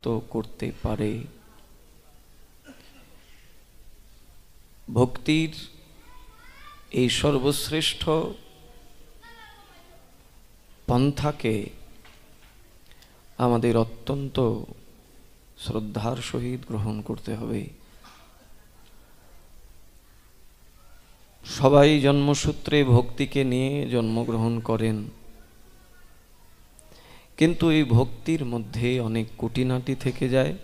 মুক্ত করতে পারে। ভক্তির এই সর্বশ্রেষ্ঠ পন্থাকে আমাদের অত্যন্ত শ্রদ্ধার সহিত গ্রহণ করতে হবে। সবাই জন্মসূত্রে ভক্তিকে নিয়ে জন্মগ্রহণ করেন, কিন্তু এই ভক্তির মধ্যে অনেক কুটিনাটি থেকে যায়,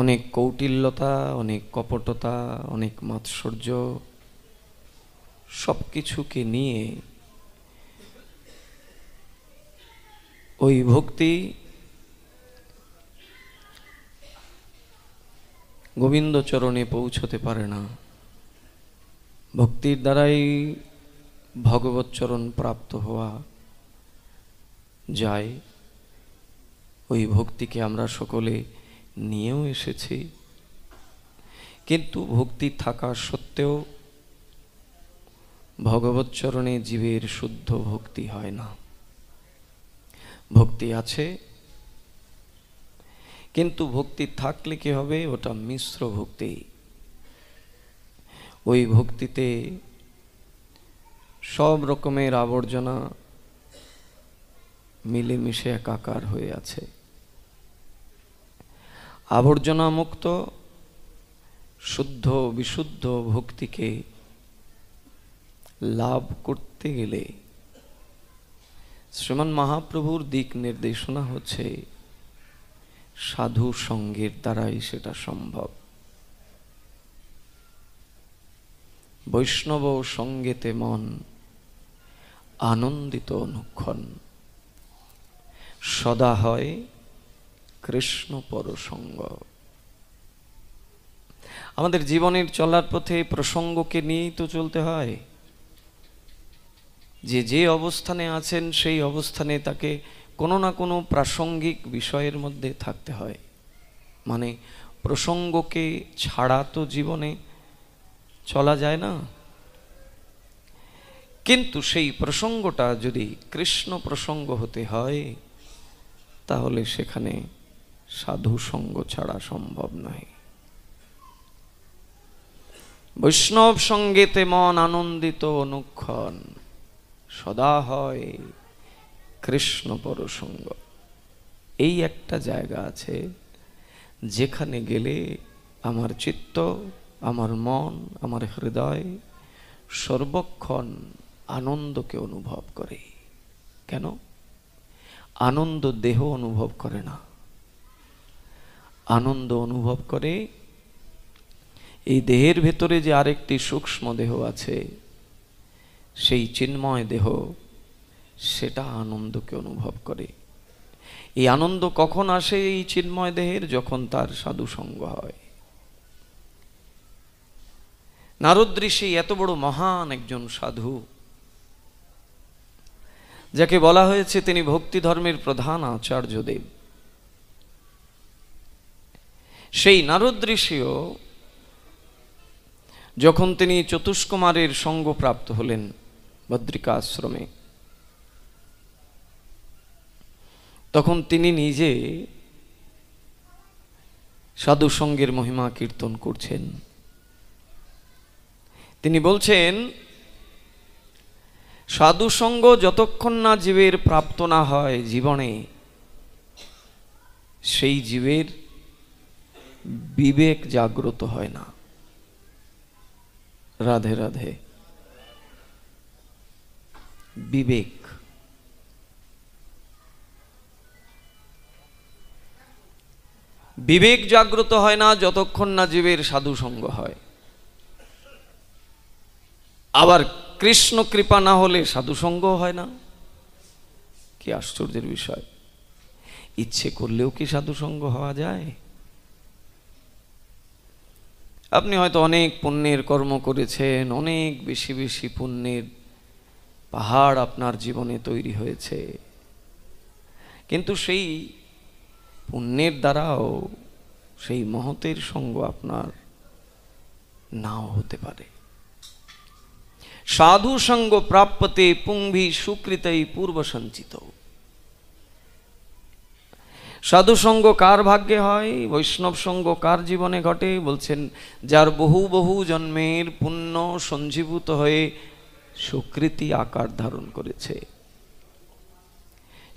অনেক কৌটিল্যতা, অনেক কপটতা, অনেক মাৎসর্য, সব কিছুকে নিয়ে ওই ভক্তি গোবিন্দ চরণে পৌঁছতে পারে না। ভক্তির দ্বারাই ভগবৎ চরণ প্রাপ্ত হওয়া যায়। ওই ভক্তিকে আমরা সকলে নিয়েও এসেছি, কিন্তু ভক্তি থাকা সত্ত্বেও ভগবৎ চরণে জীবের শুদ্ধ ভক্তি হয় না। ভক্তি আছে, কিন্তু ভক্তি থাকলে কি হবে? ওটা মিশ্র ভক্তি। ওই ভক্তিতে সব রকমের আবর্জনা মিলেমিশে একাকার হয়ে আছে। আবর্জনা মুক্ত শুদ্ধ বিশুদ্ধ ভক্তিকে লাভ করতে গেলে শ্রীমান মহাপ্রভুর দিক নির্দেশনা হচ্ছে সাধু সঙ্গের দ্বারাই সেটা সম্ভব। বৈষ্ণব সঙ্গেতে মন আনন্দিত অনুক্ষণ, সদা হয় কৃষ্ণ পরসঙ্গ। আমাদের জীবনের চলার পথে প্রসঙ্গকে নিয়েই তো চলতে হয়। যে অবস্থানে আছেন সেই অবস্থানে তাকে কোনো না কোনো প্রাসঙ্গিক বিষয়ের মধ্যে থাকতে হয়। মানে প্রসঙ্গকে ছাড়া তো জীবনে চলা যায় না। কিন্তু সেই প্রসঙ্গটা যদি কৃষ্ণ প্রসঙ্গ হতে হয়, তাহলে সেখানে সাধু সঙ্গ ছাড়া সম্ভব নয়। বৈষ্ণব সঙ্গেতে মন আনন্দিত অনুক্ষণ, সদা হয় কৃষ্ণ পরসঙ্গ। এই একটা জায়গা আছে যেখানে গেলে আমার চিত্ত, আমার মন, আমার হৃদয় সর্বক্ষণ আনন্দকে অনুভব করে। কেন? আনন্দ দেহ অনুভব করে না, আনন্দ অনুভব করে এই দেহের ভেতরে যে আরেকটি সূক্ষ্ম দেহ আছে, সেই চিন্ময় দেহ, সেটা আনন্দকে অনুভব করে। এই আনন্দ কখন আসে এই চিন্ময় দেহের? যখন তার সাধু সঙ্গ হয়। নারদ ঋষি এত বড় মহান একজন সাধু, যাকে বলা হয়েছে তিনি ভক্তি ধর্মের প্রধান আচার্যদেব। সেই নারদ ঋষিও যখন তিনি চতুষ্কুমারের সঙ্গ প্রাপ্ত হলেন বদ্রিকা আশ্রমে, তখন তিনি নিজে সাধু সঙ্গের মহিমা কীর্তন করছেন। তিনি বলছেন, সাধু সঙ্গ যতক্ষণ না জীবের প্রাপ্ত না হয় জীবনে, সেই জীবের বিবেক জাগ্রত হয় না। রাধে রাধে। বিবেক, বিবেক জাগ্রত হয় না যতক্ষণ না জীবের সাধু সঙ্গ হয়। আবার কৃষ্ণ কৃপা না হলে সাধু সঙ্গ হয় না। কি আশ্চর্যের বিষয়! ইচ্ছে করলেও কি সাধু সঙ্গ হওয়া যায়? আপনি হয়তো অনেক পুণ্যের কর্ম করেছেন, অনেক বেশি বেশি পুণ্যের পাহাড় আপনার জীবনে তৈরি হয়েছে, কিন্তু সেই পুণ্যের দ্বারাও সেই মহতের সঙ্গ আপনার নাও হতে পারে। সাধু সঙ্গ প্রাপ্যতে পুংভি সুকৃতই পূর্ব সঞ্চিত। সাধু সঙ্গ কার ভাগ্যে হয়, বৈষ্ণব সঙ্গ কার জীবনে ঘটে? বলছেন যার বহু বহু জন্মের পুণ্য সঞ্জীভূত হয়ে সুকৃতি আকার ধারণ করেছে,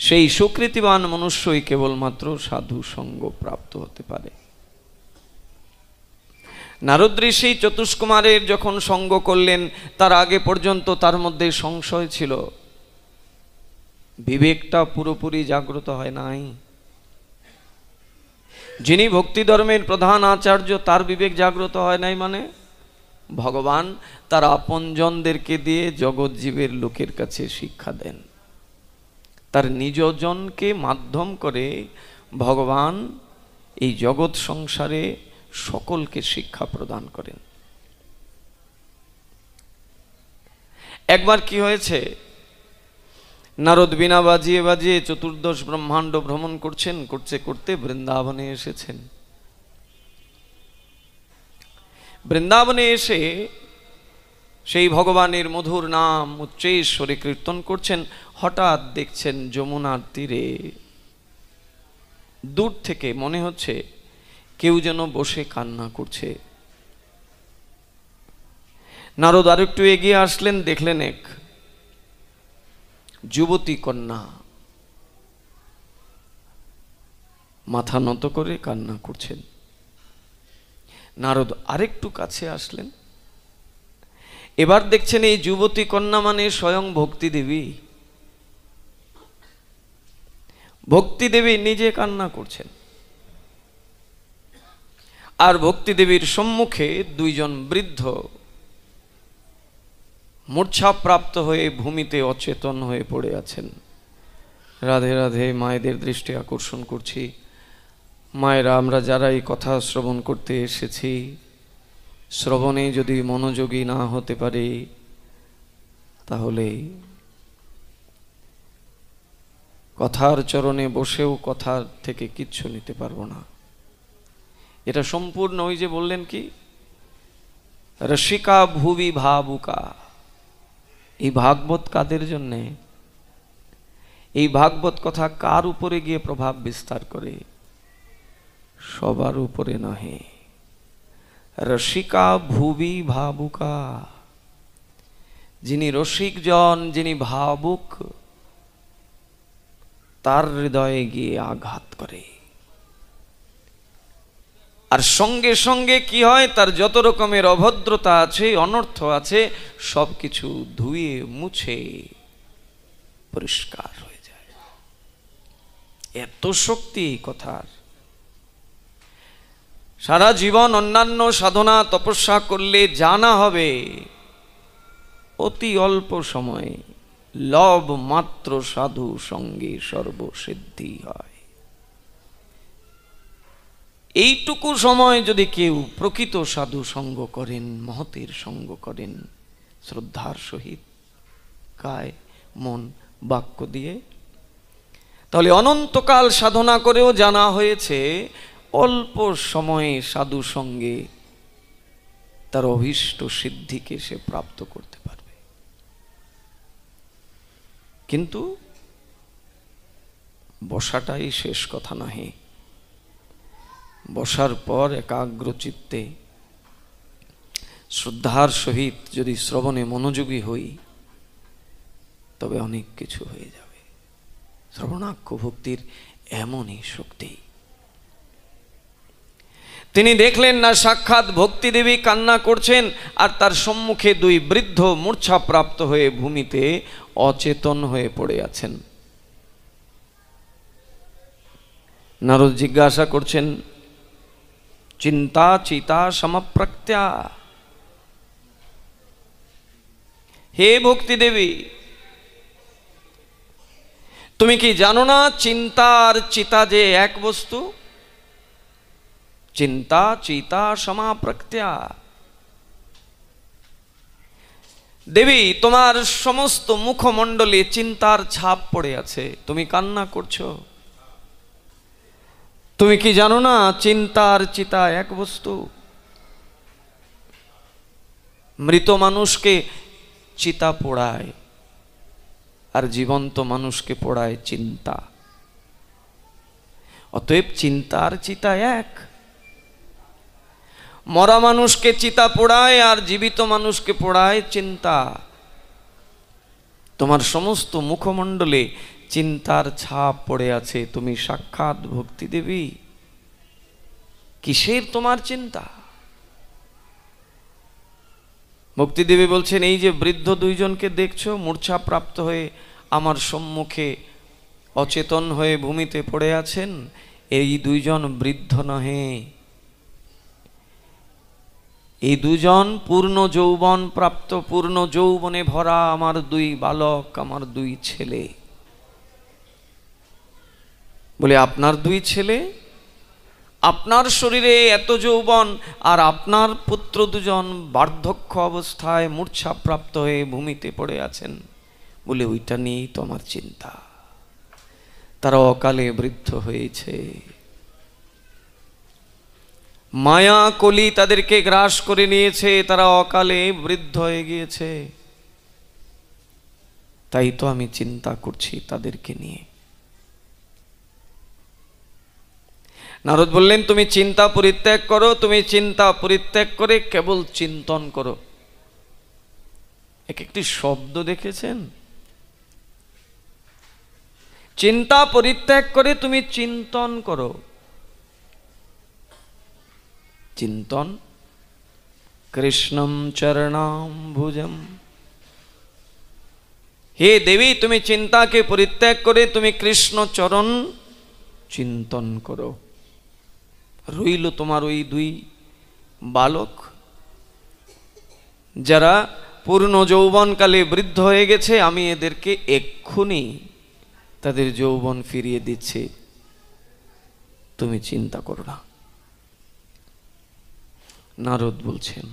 সেই সুকৃতিবান মনুষ্যই কেবলমাত্র সাধু সঙ্গ প্রাপ্ত হতে পারে। নারদ ঋষি চতুষ্কুমারের যখন সঙ্গ করলেন, তার আগে পর্যন্ত তার মধ্যে সংশয় ছিল, বিবেকটা পুরোপুরি জাগ্রত হয় নাই। যিনি ভক্তি ধর্মের প্রধান আচার্য, তার বিবেক জাগ্রত হয় নাই মানে ভগবান তার আপনজনদেরকে দিয়ে জগৎ জীবের লোকের কাছে শিক্ষা দেন। তার নিজজনকে মাধ্যম করে ভগবান এই জগৎ সংসারে সকলকে শিক্ষা প্রদান করেন। একবার কি হয়েছে, নারদ বীণা বাজিয়ে বাজিয়ে চতুর্দশ ব্রহ্মাণ্ড ভ্রমণ করছেন, করতে করতে বৃন্দাবনে এসেছেন। বৃন্দাবনে এসে সেই ভগবানের মধুর নাম উচ্চৈশ্বরে কীর্তন করছেন। হঠাৎ দেখছেন যমুনার তীরে দূর থেকে মনে হচ্ছে কেউ যেন বসে কান্না করছে। নারদ আরেকটু এগিয়ে আসলেন, দেখলেন এক যুবতী কন্যা মাথা নত করে কান্না করছেন। নারদ আরেকটু কাছে আসলেন, এবার দেখছেন এই যুবতী কন্যা মানে স্বয়ং ভক্তি দেবী। ভক্তি দেবী নিজে কান্না করছেন, আর ভক্তি দেবীর সম্মুখে দুইজন বৃদ্ধ মূর্ছাপ্রাপ্ত হয়ে ভূমিতে অচেতন হয়ে পড়ে আছেন। রাধে রাধে, মায়েদের দৃষ্টি আকর্ষণ করছি। মায়েরা, আমরা যারা এই কথা শ্রবণ করতে এসেছি, শ্রবণে যদি মনোযোগী না হতে পারি, তাহলে কথার চরণে বসেও কথার থেকে কিচ্ছু নিতে পারবো না। এটা সম্পূর্ণ ওই যে বললেন কি, রসিকা ভুবি ভাবুকা। এই ভাগবত কাদের জন্যে? এই ভাগবত কথা কার উপরে গিয়ে প্রভাব বিস্তার করে? সবার উপরে নহে। রসিকা ভুবি ভাবুকা, যিনি রসিক জন, যিনি ভাবুক, তার হৃদয়ে গিয়ে আঘাত করে। আর সঙ্গে সঙ্গে কি হয়, তার যত রকমের অভদ্রতা আছে, অনর্থ আছে, সবকিছু ধুয়ে মুছে পরিষ্কার হয়ে যায়। এত শক্তি এই কথার। সারা জীবন অন্যান্য সাধনা তপস্যা করলে জানা হবে, অতি অল্প সময়ে লব মাত্র সাধু সঙ্গে সর্বসিদ্ধি হয়। এইটুকু সময় যদি কেউ প্রকৃত সাধু সঙ্গ করেন, মহতের সঙ্গ করেন, শ্রদ্ধার সহিত কায় মন বাক্য দিয়ে, তাহলে অনন্তকাল সাধনা করেও জানা হয়েছে অল্প সময়ে সাধু সঙ্গে তার অভীষ্ট সিদ্ধিকে সে প্রাপ্ত করতে পারবে। কিন্তু বসাটাই শেষ কথা নহে। বসার পর একাগ্র চিত্তে শ্রদ্ধার সহিত যদি শ্রবণে মনোযোগী হই, তবে অনেক কিছু হয়ে যাবে। শ্রবণাক্ষ ভক্তির এমনই শক্তি। তিনি দেখলেন না, সাক্ষাৎ ভক্তি দেবী কান্না করছেন, আর তার সম্মুখে দুই বৃদ্ধ মূর্ছাপ্রাপ্ত হয়ে ভূমিতে অচেতন হয়ে পড়ে আছেন। নারদ জিজ্ঞাসা করছেন, চিন্তা চিতা সমপ্রত্যা। হে ভক্তি দেবী, তুমি কি জানো না চিন্তা আর চিতা যে এক বস্তু? চিন্তা চিতা সমাপ্রত্যা। দেবী, তোমার সমস্ত মুখমণ্ডলে চিন্তার ছাপ পড়ে আছে, তুমি কান্না করছো। তুমি কি জানো না চিন্তা আর চিতা এক বস্তু? মৃত মানুষকে চিতা পোড়ায়, আর জীবন্ত মানুষকে পোড়ায় চিন্তা। অতএব চিন্তার চিতা এক। মরা মানুষকে চিতা পোড়ায় আর জীবিত মানুষকে পোড়ায় চিন্তা। তোমার সমস্ত মুখমণ্ডলে চিন্তার ছাপ পড়ে আছে। তুমি সাক্ষাৎ ভক্তি দেবী, কিসের তোমার চিন্তা? ভক্তি দেবী বলছেন, এই যে বৃদ্ধ দুইজনকে দেখছো মূর্ছা প্রাপ্ত হয়ে আমার সম্মুখে অচেতন হয়ে ভূমিতে পড়ে আছেন, এই দুইজন বৃদ্ধ নহে, এই দুজন পূর্ণ যৌবন প্রাপ্ত, পূর্ণ যৌবনে ভরা আমার দুই বালক, আমার দুই ছেলে। বলে আপনার দুই ছেলে? আপনার শরীরে এত যৌবন আর আপনার পুত্র দুজন বার্ধক্য অবস্থায় মূর্ছা প্রাপ্ত হয়ে ভূমিতে পড়ে আছেন। বলে ওইটা নিয়েই তো আমার চিন্তা। তারা অকালে বৃদ্ধ হয়েছে, মায়া কলি তাদেরকে গ্রাস করে নিয়েছে, তারা অকালে বৃদ্ধ হয়ে গিয়েছে। তাই তো আমি চিন্তা করছি তাদেরকে নিয়ে। নারদ বললেন, তুমি চিন্তা পরিত্যাগ করো, তুমি চিন্তা পরিত্যাগ করে কেবল চিন্তন করো। এক একটি শব্দ দেখেছেন? চিন্তা পরিত্যাগ করে তুমি চিন্তন করো। চিন্তন কৃষ্ণম চরণাম্বুজম। হে দেবী, তুমি চিন্তাকে পরিত্যাগ করে তুমি কৃষ্ণ চরণ চিন্তন করো। রইল তোমার ওই দুই বালক, যারা পূর্ণ যৌবনকালে বৃদ্ধ হয়ে গেছে। আমি এদেরকে এক্ষুনি তাদের যৌবন ফিরিয়ে দিচ্ছি, তুমি চিন্তা করো না। নারদ বলছেন,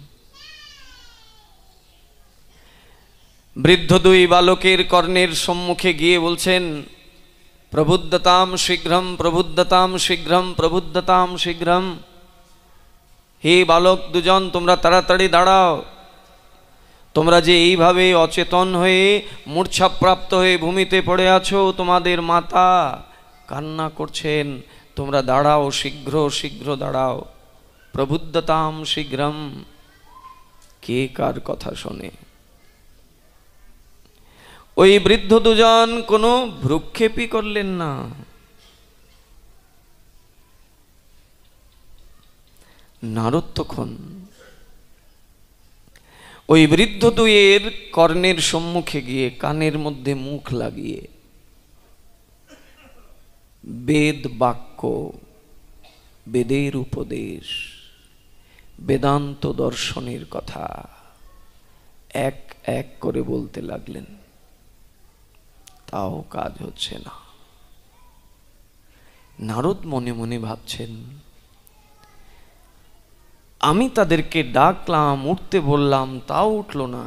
বৃদ্ধ দুই বালকের কর্ণের সম্মুখে গিয়ে বলছেন, প্রবুদ্ধতাম শীঘ্রম, প্রবুদ্ধতাম শীঘ্রম, প্রবুদ্ধতাম শীঘ্রম। হে বালক দুজন, তোমরা তাড়াতাড়ি দাঁড়াও। তোমরা যে এইভাবে অচেতন হয়ে মূর্ছাপ্রাপ্ত হয়ে ভূমিতে পড়ে আছো, তোমাদের মাতা কান্না করছেন, তোমরা দাঁড়াও, শীঘ্র শীঘ্র দাঁড়াও। প্রবুদ্ধতাম শীঘ্রম। কে কার কথা শোনে? ওই বৃদ্ধ দুজন কোনো ভ্রুক্ষেপই করলেন না। নারদ তখন ওই বৃদ্ধ দুইয়ের কর্ণের সম্মুখে গিয়ে কানের মধ্যে মুখ লাগিয়ে বেদ বাক্য, বেদের উপদেশ, বেদান্ত দর্শনের কথা এক এক করে বলতে লাগলেন। তাও কাজ হচ্ছে না। নারদ মনে মনে ভাবছেন, আমি তাদেরকে ডাকলাম, উঠতে বললাম, তাও উঠল না।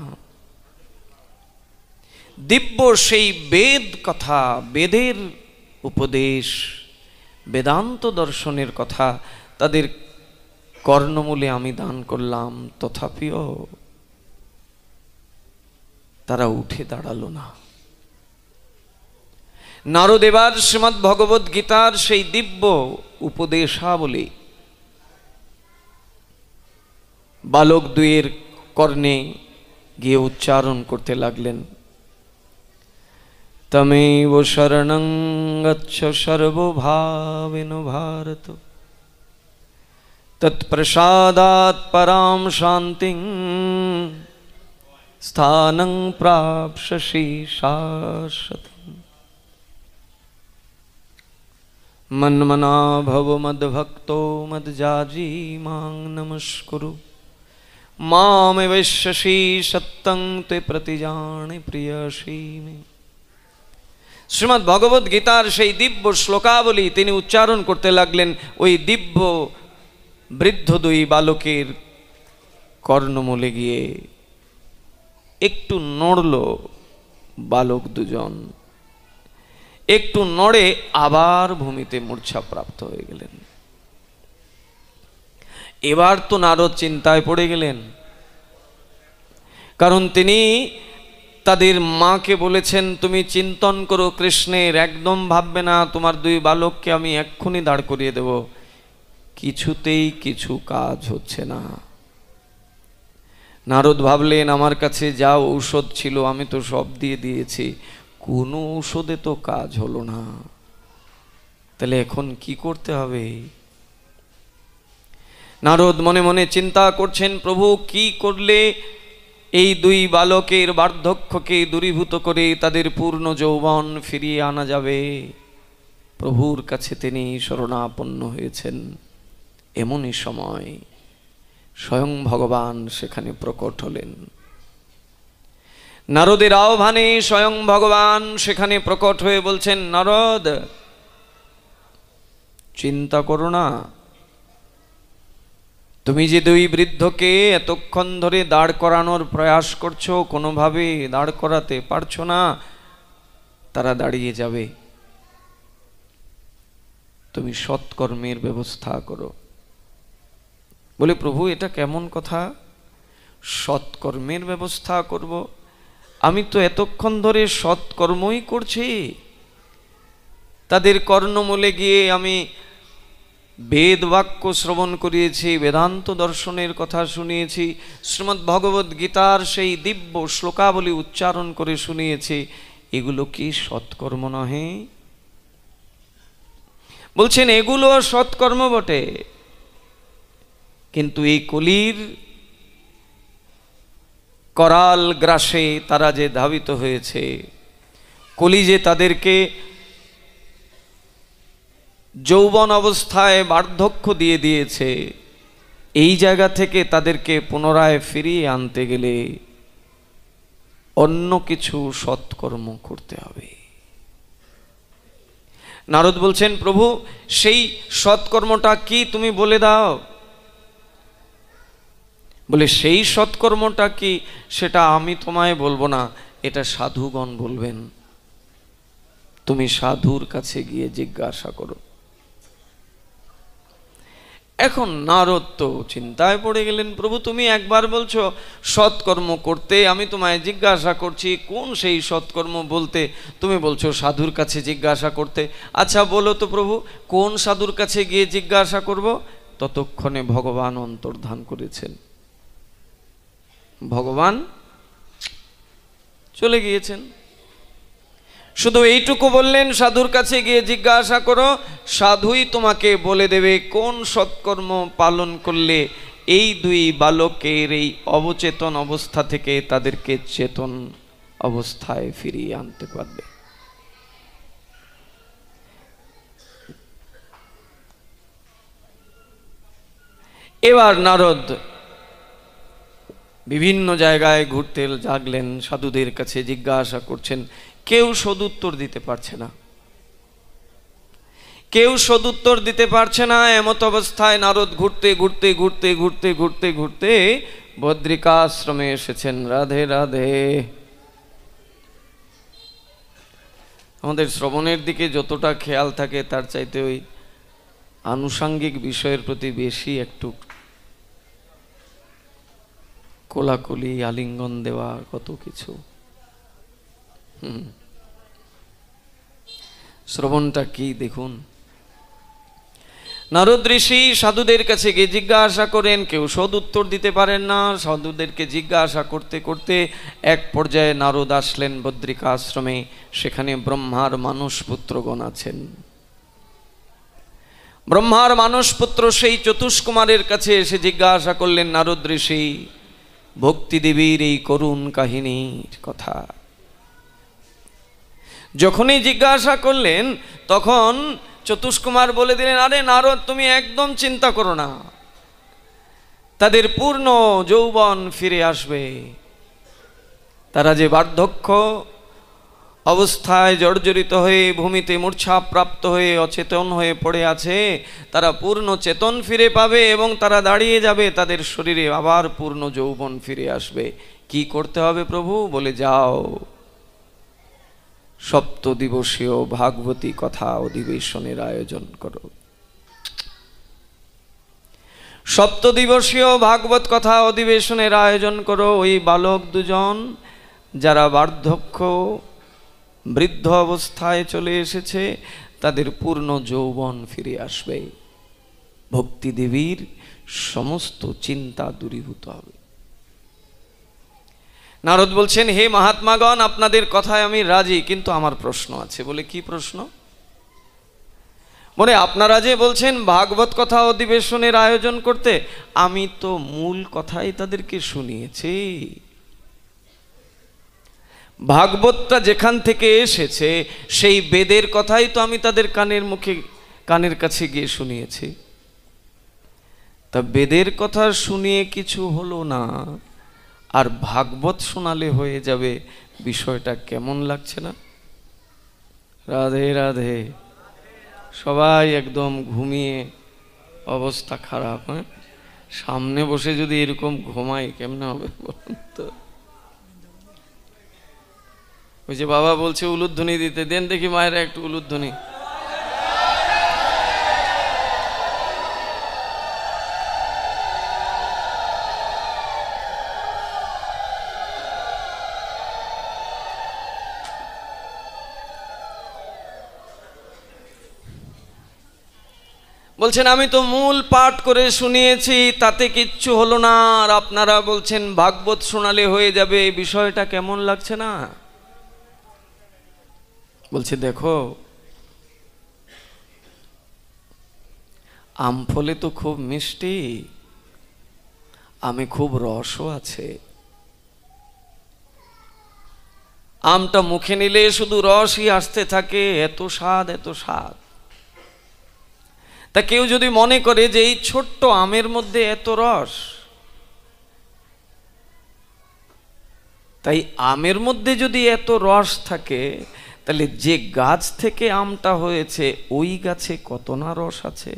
দিব্য সেই বেদ কথা, বেদের উপদেশ, বেদান্ত দর্শনের কথা তাদের কর্ণমূলে আমি দান করলাম, তথাপিও তারা উঠে দাঁড়ালো না। নারদ এবার শ্রীমদ্ ভগবদ গীতার সেই দিব্য উপদেশাবলী বালক দুইয়ের কর্ণে গিয়ে উচ্চারণ করতে লাগলেন। তমেব শরণং গচ্ছ সর্বভাবেন ভারত, তৎপ্রসাদাৎ পরাম শান্তিং স্থানং প্রাপ্স্যসি শাশ্বতম। মন্মনা ভব মদ্ভক্তো মদ্যাজী মাং নমস্কুরু, মামে বৈশ্যসি সত্যং তে প্রতিজানে প্রিয়সী মে। শ্রীমদ্ ভগবদ গীতার সেই দিব্য শ্লোকাবলী তিনি উচ্চারণ করতে লাগলেন। ওই দিব্য বৃদ্ধ দুই বালকের কর্ণমূলে গিয়ে একটু নড়ল বালক দুজন, একটু নড়ে আবার ভূমিতে মূর্ছা প্রাপ্ত হয়ে গেলেন। এবার তো নারদ চিন্তায় পড়ে গেলেন, কারণ তিনি তাদের মাকে বলেছেন, তুমি চিন্তন করো কৃষ্ণের, একদম ভাববে না, তোমার দুই বালককে আমি এক্ষুনি দাঁড় করিয়ে দেব। কিছুতেই কিছু কাজ হচ্ছে না। নারদ ভাবলেন, আমার কাছে যা ঔষধ ছিল আমি তো সব দিয়ে দিয়েছি, কোনো ঔষধে তো কাজ হলো না, তাহলে এখন কি করতে হবে? নারদ মনে মনে চিন্তা করছেন, প্রভু কি করলে এই দুই বালকের বার্ধক্যকে দূরীভূত করে তাদের পূর্ণ যৌবন ফিরিয়ে আনা যাবে? প্রভুর কাছে তিনি শরণাপন্ন হয়েছেন। এমনই সময় স্বয়ং ভগবান সেখানে প্রকট হলেন। নারদের আহ্বানে স্বয়ং ভগবান সেখানে প্রকট হয়ে বলছেন, নারদ, চিন্তা করো না, তুমি যে দুই বৃদ্ধকে এতক্ষণ ধরে দাঁড় করানোর প্রয়াস করছো, কোনোভাবে দাঁড় করাতে পারছো না, তারা দাঁড়িয়ে যাবে। তুমি সৎকর্মের ব্যবস্থা করো। বলে, প্রভু এটা কেমন কথা, সৎকর্মের ব্যবস্থা করব? আমি তো এতক্ষণ ধরে সৎকর্মই করছি। তাদের কর্ণমূলে গিয়ে আমি বেদ বাক্য শ্রবণ করিয়েছি, বেদান্ত দর্শনের কথা শুনিয়েছি, শ্রীমদ্ ভগবদ গীতার সেই দিব্য শ্লোকাবলী উচ্চারণ করে শুনিয়েছি। এগুলো কি সৎকর্ম নহে? বলছেন, এগুলো সৎকর্ম বটে, কিন্তু এই কলির করাল গ্রাসে তারা যে ধাবিত হয়েছে, কলি যে তাদেরকে যৌবন অবস্থায় বার্ধক্য দিয়ে দিয়েছে, এই জায়গা থেকে তাদেরকে পুনরায় ফিরিয়ে আনতে গেলে অন্য কিছু সৎকর্ম করতে হবে। নারদ বলছেন, প্রভু সেই সৎকর্মটা কি তুমি বলে দাও। বলে, সেই সৎকর্মটা কি সেটা আমি তোমায় বলবো না, এটা সাধুগণ বলবেন। তুমি সাধুর কাছে গিয়ে জিজ্ঞাসা করো। এখন নারদ তো চিন্তায় পড়ে গেলেন, প্রভু তুমি একবার বলছো সৎকর্ম করতে, আমি তোমায় জিজ্ঞাসা করছি কোন সেই সৎকর্ম বলতে, তুমি বলছো সাধুর কাছে জিজ্ঞাসা করতে। আচ্ছা বলো তো প্রভু, কোন সাধুর কাছে গিয়ে জিজ্ঞাসা করব? ততক্ষণে ভগবান অন্তর্ধান করেছেন, ভগবান চলে গিয়েছেন। শুধু এইটুকু বললেন, সাধুর কাছে গিয়ে জিজ্ঞাসা করো, সাধুই তোমাকে বলে দেবে কোন সৎকর্ম পালন করলে এই দুই বালকের এই অবচেতন অবস্থা থেকে তাদেরকে চেতন অবস্থায় ফিরিয়ে আনতে পারবে। এবার নারদ বিভিন্ন জায়গায় ঘুরতে লাগলেন, সাধুদের কাছে জিজ্ঞাসা করছেন, কেউ সদুত্তর দিতে পারছে না, কেউ সদুত্তর দিতে পারছে না। এমত অবস্থায় নারদ ঘুরতে ঘুরতে ঘুরতে ঘুরতে ঘুরতে ঘুরতে বদ্রিকাশ্রমে এসেছেন। রাধে রাধে। আমাদের শ্রবণের দিকে যতটা খেয়াল থাকে তার চাইতে ওই আনুষাঙ্গিক বিষয়ের প্রতি বেশি একটু কোলাকুলি, আলিঙ্গন দেওয়া, কত কিছু। শ্রবণটা কি দেখুন। নারদ ঋষি সাধুদের কাছে গিয়ে জিজ্ঞাসা করেন, কেউ সদুত্তর দিতে পারেন না। সাধুদেরকে জিজ্ঞাসা করতে করতে এক পর্যায়ে নারদ আসলেন বদ্রিকাশ্রমে। সেখানে ব্রহ্মার মানসপুত্রগণ আছেন। ব্রহ্মার মানসপুত্র সেই চতুষ্কুমারের কাছে এসে জিজ্ঞাসা করলেন, নারদ ঋষি, ভক্তি দেবীর এই করুণ কাহিনীর কথা। যখনই জিজ্ঞাসা করলেন তখন চতুষ্কুমার বলে দিলেন, আরে নারদ, তুমি একদম চিন্তা করো না, তাদের পূর্ণ যৌবন ফিরে আসবে। তারা যে বার্ধক্য অবস্থায় জর্জরিত হয়ে ভূমিতে মূর্ছাপ্রাপ্ত হয়ে অচেতন হয়ে পড়ে আছে, তারা পূর্ণ চেতন ফিরে পাবে এবং তারা দাঁড়িয়ে যাবে, তাদের শরীরে আবার পূর্ণ যৌবন ফিরে আসবে। কি করতে হবে প্রভু? বলে, যাও, সপ্তদিবসীয় ভাগবতী কথা অধিবেশনের আয়োজন করো। সপ্তদিবসীয় ভাগবত কথা অধিবেশনের আয়োজন করো। ওই বালক দুজন যারা বার্ধক্য বৃদ্ধ অবস্থায় চলে এসেছে তাদের পূর্ণ যৌবন ফিরে আসবে, ভক্তি দেবীর সমস্ত চিন্তা দূরীভূত হবে। নারদ বলছেন, হে মহাত্মাগণ, আপনাদের কথায় আমি রাজি, কিন্তু আমার প্রশ্ন আছে। বলে, কি প্রশ্ন? বলে, আপনারা যে বলছেন ভাগবত কথা অধিবেশনের আয়োজন করতে, আমি তো মূল কথাই তাদেরকে শুনিয়েছি। ভাগবতটা যেখান থেকে এসেছে সেই বেদের কথাই তো আমি তাদের কানের কাছে গিয়ে শুনিয়েছি। তা বেদের কথা শুনিয়ে কিছু হলো না, আর ভাগবত শোনালে হয়ে যাবে, বিষয়টা কেমন লাগছে না? রাধে রাধে। সবাই একদম ঘুমিয়ে অবস্থা খারাপ। হ্যাঁ, সামনে বসে যদি এরকম ঘুমাই কেমন হবে বলুন তো? ওই যে বাবা বলছে উলুধ্বনি দিতে, দেন দেখি মায়েরা একটু উলুধ্বনি। বলছেন, আমি তো মূল পাঠ করে শুনিয়েছি, তাতে কিচ্ছু হলো না, আর আপনারা বলছেন ভাগবত শোনালে হয়ে যাবে, বিষয়টা কেমন লাগছে না? বলছে, দেখো, আম ফলে তো খুব মিষ্টি, আমে খুব রসও আছে। আমটা মুখে নিলে শুধু রসই আসতে থাকে, এত স্বাদ, এত স্বাদ। তা কেউ যদি মনে করে যে এই ছোট্ট আমের মধ্যে এত রস, তাই আমের মধ্যে যদি এত রস থাকে, তাহলে যে গাছ থেকে আমটা হয়েছে ওই গাছে কত না রস আছে।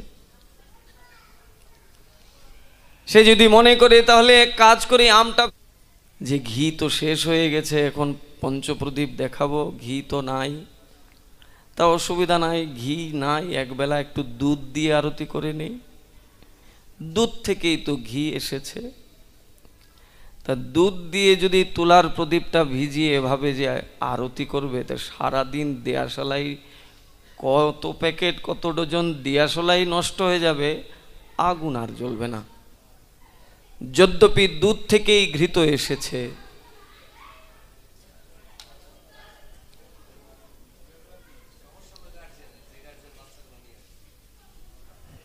সে যদি মনে করে তাহলে কাজ করে আমটা, যে ঘি তো শেষ হয়ে গেছে, এখন পঞ্চপ্রদীপ দেখাবো, ঘি তো নাই, তা অসুবিধা নাই, ঘি নাই, একবেলা একটু দুধ দিয়ে আরতি করে নেই, দুধ থেকেই তো ঘি এসেছে। তা দুধ দিয়ে যদি তুলার প্রদীপটা ভিজিয়ে এভাবে যে আরতি করবে, তা সারাদিন দিয়াশলাই, কত প্যাকেট কত ডজন দিয়াশলাই নষ্ট হয়ে যাবে, আগুন আর জ্বলবে না। যদ্যপি দুধ থেকেই ঘৃত এসেছে,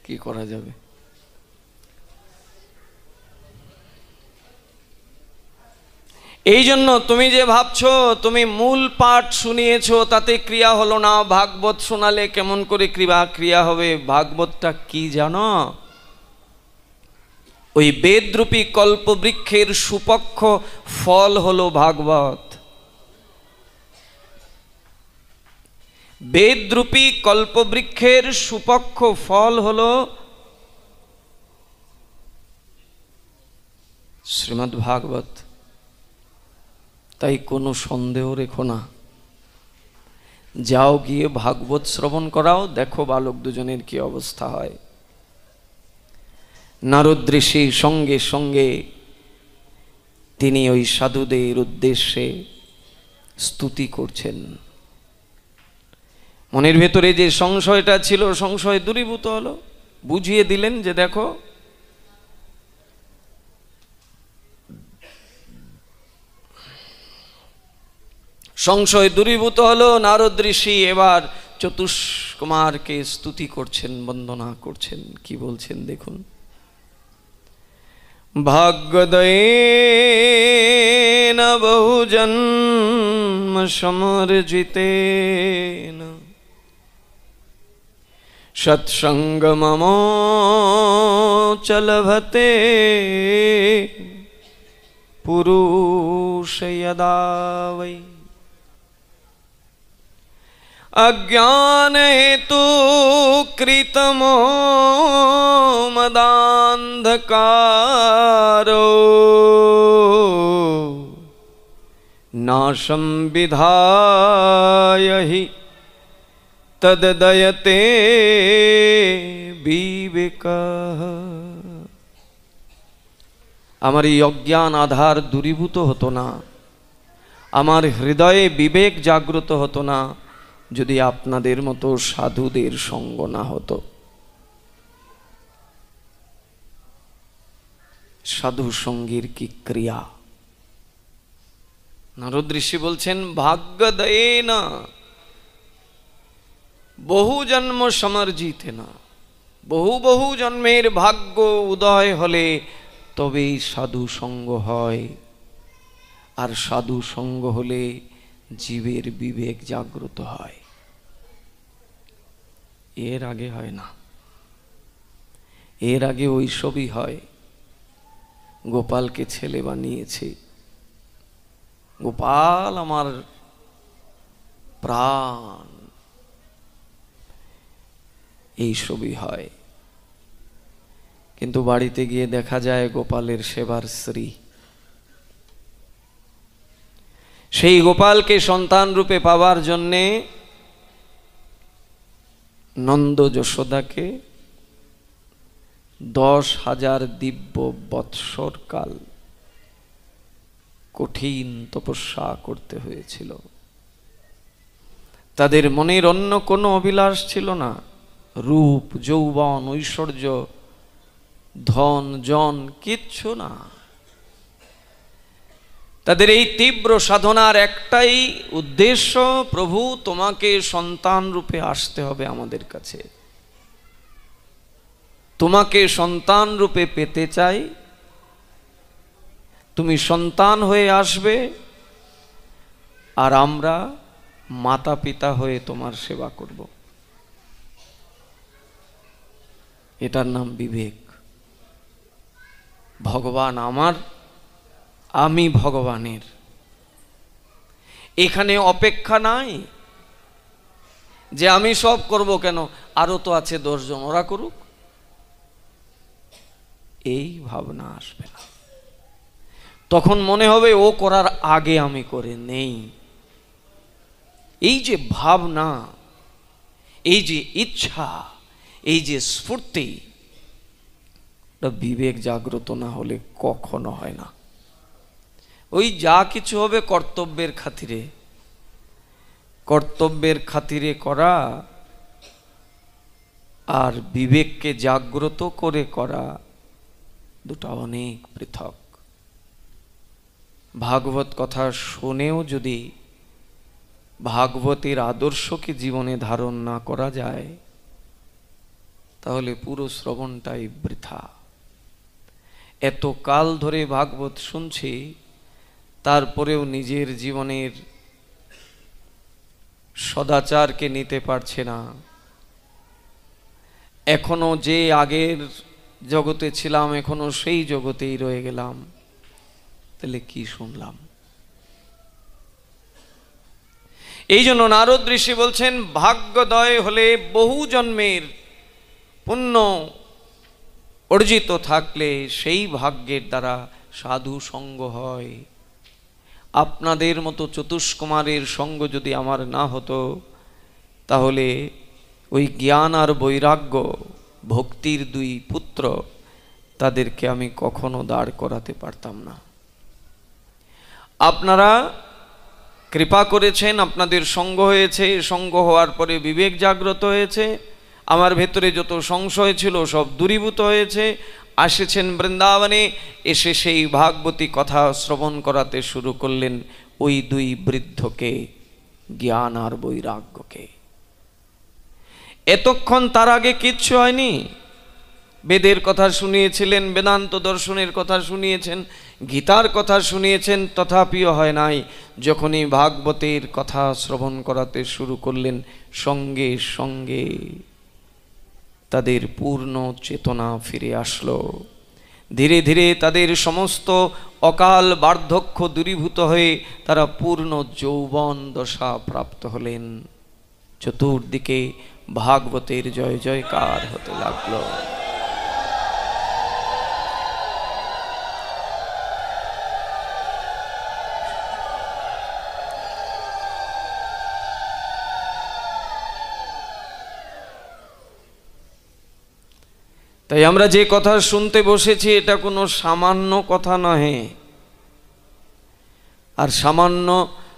কি করা যাবে? এই জন্য তুমি যে ভাবছো তুমি মূল পাঠ শুনিয়েছো, তাতে ক্রিয়া হলো না, ভাগবত শোনালে কেমন করে ক্রিয়া হবে? ভাগবতটা কি জানো? ওই বেদরূপী কল্পবৃক্ষের সুপক্ষ ফল হলো ভাগবত। বেদরূপী কল্পবৃক্ষের সুপক্ষ ফল হলো শ্রীমদ্ ভাগবত। তাই কোনো সন্দেহ রেখো না, যাও গিয়ে ভাগবত শ্রবণ করাও, দেখো বালক দুজনের কি অবস্থা হয়। নারদ ঋষি সঙ্গে সঙ্গে তিনি ওই সাধুদের উদ্দেশ্যে স্তুতি করছেন। মনের ভেতরে যে সংশয়টা ছিল, সংশয় দূরীভূত হলো, বুঝিয়ে দিলেন যে দেখো, সংশয় দূরীভূত হলো। নারদ ঋষি এবার চতুষ্কুমারকে স্তুতি করছেন, বন্দনা করছেন। কি বলছেন দেখুন, ভাগ্যদয়েন বহুজন্ম সমর্জিতেন সৎসঙ্গমমোচলভতে পুরুষ যদা বৈ अज्ञान हेतु कृतमो मदान्धकारो नाशं विधाय हि तद्दयते विवेकः। আমার এই অজ্ঞান আধার দূরীভূত হতো না, আমার হৃদয়ে বিবেক জাগ্রত হতো না যদি আপনাদের মতো সাধুদের সঙ্গ না হতো। সাধু সঙ্গীর কি ক্রিয়া! নারদ ঋষি বলছেন, ভাগ্য দয়ে না বহু জন্ম সমর্জিতে না, বহু বহু জন্মের ভাগ্য উদয় হলে তবেই সাধু সঙ্গ হয়। আর সাধু সঙ্গ হলে জীবের বিবেক জাগ্রত হয়, এর আগে হয় না। এর আগে ওইসবই হয়। গোপালকে ছেলে বানিয়েছে, গোপাল আমার প্রাণ, এইসবই হয়। কিন্তু বাড়িতে গিয়ে দেখা যায় গোপালের সেবার স্ত্রী। সেই গোপালকে সন্তান রূপে পাওয়ার জন্যে নন্দ যশোদাকে 10,000 দিব্য বৎসর কাল কঠিন তপস্যা করতে হয়েছিল। তাদের মনের অন্য কোনো অভিলাষ ছিল না, রূপ যৌবন ঐশ্বর্য ধন জন কিচ্ছু না। তাদের এই তীব্র সাধনার একটাই উদ্দেশ্য, প্রভু তোমাকে সন্তান রূপে আসতে হবে আমাদের কাছে, তোমাকে সন্তান রূপে পেতে চাই, তুমি সন্তান হয়ে আসবে আর আমরা মাতা পিতা হয়ে তোমার সেবা করব। এটার নাম বিবেক। ভগবান আমার, আমি ভগবানের। এখানে অপেক্ষা নাই যে আমি সব করব, কেন আরো তো আছে 10 জন, ওরা করুক, এই ভাবনা আসবে না। তখন মনে হবে ও করার আগে আমি করে নেই। এই যে ভাবনা, এই যে ইচ্ছা, এই যে স্ফূর্তি, বিবেক জাগ্রত না হলে কখনো হয় না। ওই যা কিছু হবে কর্তব্যের খাতিরে, কর্তব্যের খাতিরে করা আর বিবেককে জাগ্রত করে করা দুটো অনেক পৃথক। ভাগবত কথা শুনেও যদি ভাগবতের আদর্শকে জীবনে ধারণ না করা যায়, তাহলে পুরো শ্রবণটাই বৃথা। এত কাল ধরে ভাগবত শুনছি, তারপরেও নিজের জীবনের সদাচারকে নিতে পারছে না। এখনো যে আগের জগতে ছিলাম, এখনো সেই জগতেই রয়ে গেলাম, তাহলে কি শুনলাম? এই জন্য নারদ ঋষি বলছেন, ভাগ্যোদয় হলে বহু জন্মের পুণ্য অর্জিত থাকলে সেই ভাগ্যের দ্বারা সাধু সঙ্গ হয়। আপনাদের মতো চতুষ্কুমারের সঙ্গ যদি আমার না হতো, তাহলে ওই জ্ঞান আর বৈরাগ্য ভক্তির 2 পুত্র, তাদেরকে আমি কখনো দাঁড় করাতে পারতাম না। আপনারা কৃপা করেছেন, আপনাদের সঙ্গ হয়েছে, সঙ্গ হওয়ার পরে বিবেক জাগ্রত হয়েছে, আমার ভেতরে যত সংশয় ছিল সব দূরীভূত হয়েছে। আসেছেন বৃন্দাবনে, এসে সেই ভাগবতী কথা শ্রবণ করাতে শুরু করলেন ওই 2 বৃদ্ধকে, জ্ঞান আর বৈরাগ্যকে। এতক্ষণ তার আগে কিচ্ছু হয়নি। বেদের কথা শুনিয়েছিলেন, বেদান্ত দর্শনের কথা শুনিয়েছেন, গীতার কথা শুনিয়েছেন, তথাপিও হয় নাই। যখনই ভাগবতের কথা শ্রবণ করাতে শুরু করলেন, সঙ্গে সঙ্গে তাদের পূর্ণ চেতনা ফিরে আসলো। ধীরে ধীরে তাদের সমস্ত অকাল বার্ধক্য দূরীভূত হয়ে তারা পূর্ণ যৌবন দশা প্রাপ্ত হলেন। চতুর্দিকে ভাগবতের জয় জয়কার হতে লাগলো। তাই আমরা যে কথা শুনতে বসেছি, এটা কোনো সামান্য কথা নহে। আর সামান্য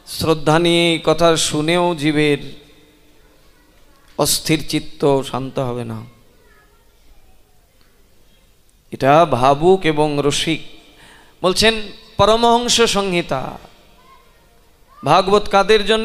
শ্রদ্ধা নিয়ে এই কথা শুনেও জীবের অস্থির চিত্ত শান্ত হবে না। এটা ভাবুক এবং রসিক। বলছেন পরমহংস সংহিতা, ভাগবত কাদের জন্য?